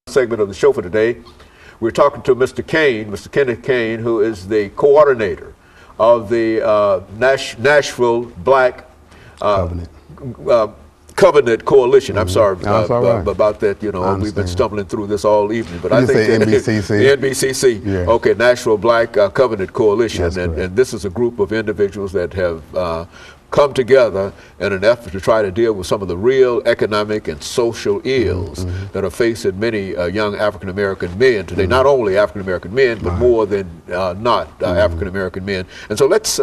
Segment of the show for today. We're talking to Mr. Mr. Kenneth Caine, who is the coordinator of the Nashville Black Covenant Coalition. I'm sorry about that. You know, we've been stumbling through this all evening, but I think NBCC. NBCC. Yeah. Okay, Nashville Black Covenant Coalition, and this is a group of individuals that have come together in an effort to try to deal with some of the real economic and social ills that are facing many young African American men today. Not only African American men, but more than not African American men. And so let's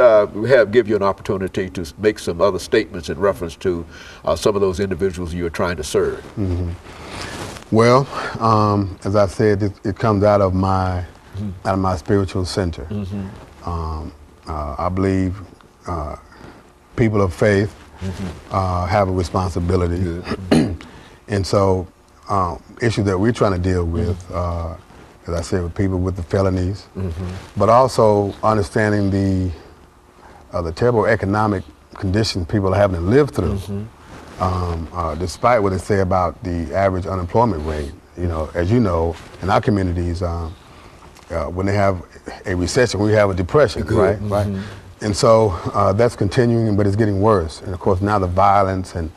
give you an opportunity to make some other statements in reference to some of those individuals you are trying to serve. Well, as I said, it comes out of my spiritual center. I believe people of faith have a responsibility. And so issues that we're trying to deal with, as I said, with people with the felonies, but also understanding the terrible economic conditions people are having to live through, despite what they say about the average unemployment rate. You know, as you know, in our communities, when they have a recession, we have a depression, right? And so that's continuing, but it's getting worse. And of course now the violence and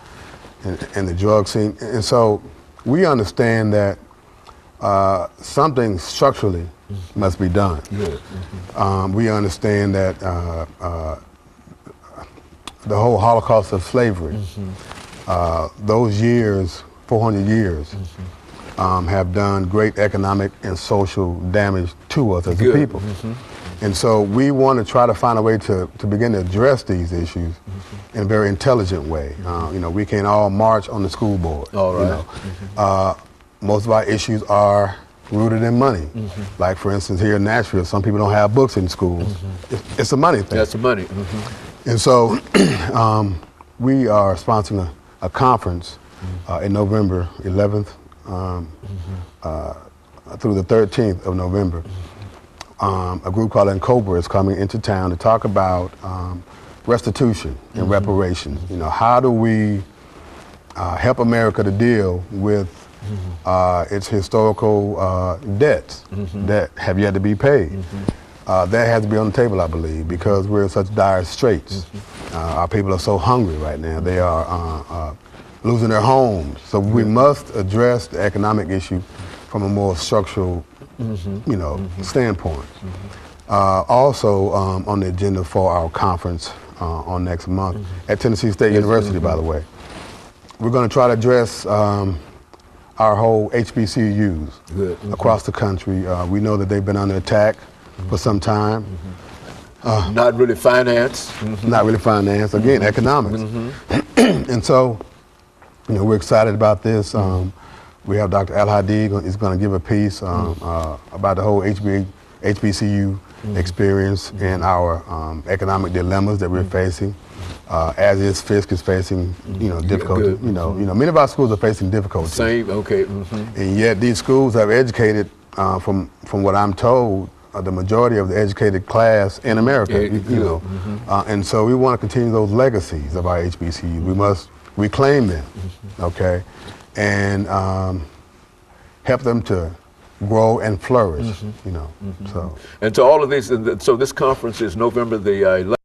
the drug scene. And so we understand that something structurally must be done. We understand that the whole Holocaust of slavery, those years, 400 years, have done great economic and social damage to us as a people. And so we want to try to find a way to begin to address these issues in a very intelligent way. You know, we can't all march on the school board. You know? Most of our issues are rooted in money. Like, for instance, here in Nashville, some people don't have books in schools. It's a money thing. That's the money. And so we are sponsoring a conference in November 11th through the 13th of November. A group called Cobra is coming into town to talk about restitution and reparations. You know, how do we help America to deal with its historical debts that have yet to be paid? That has to be on the table, I believe, because we're in such dire straits. Our people are so hungry right now. They are losing their homes. So we must address the economic issue from a more structural you know, standpoint. Also on the agenda for our conference on next month at Tennessee State University, by the way, we're going to try to address our whole HBCUs across the country. We know that they've been under attack for some time. Not really finance. Not really finance. Again, economics. And so, you know, we're excited about this. We have Dr. Al-Hadi is going to give a piece about the whole HBCU experience and our economic dilemmas that we're facing, as is Fisk is facing, you know, difficulty. You know, many of our schools are facing difficulty. Same, And yet these schools have educated, from what I'm told, the majority of the educated class in America. You know, and so we want to continue those legacies of our HBCU. We must reclaim them. Okay. And help them to grow and flourish, you know. So. And to all of these, so this conference is November the 11th.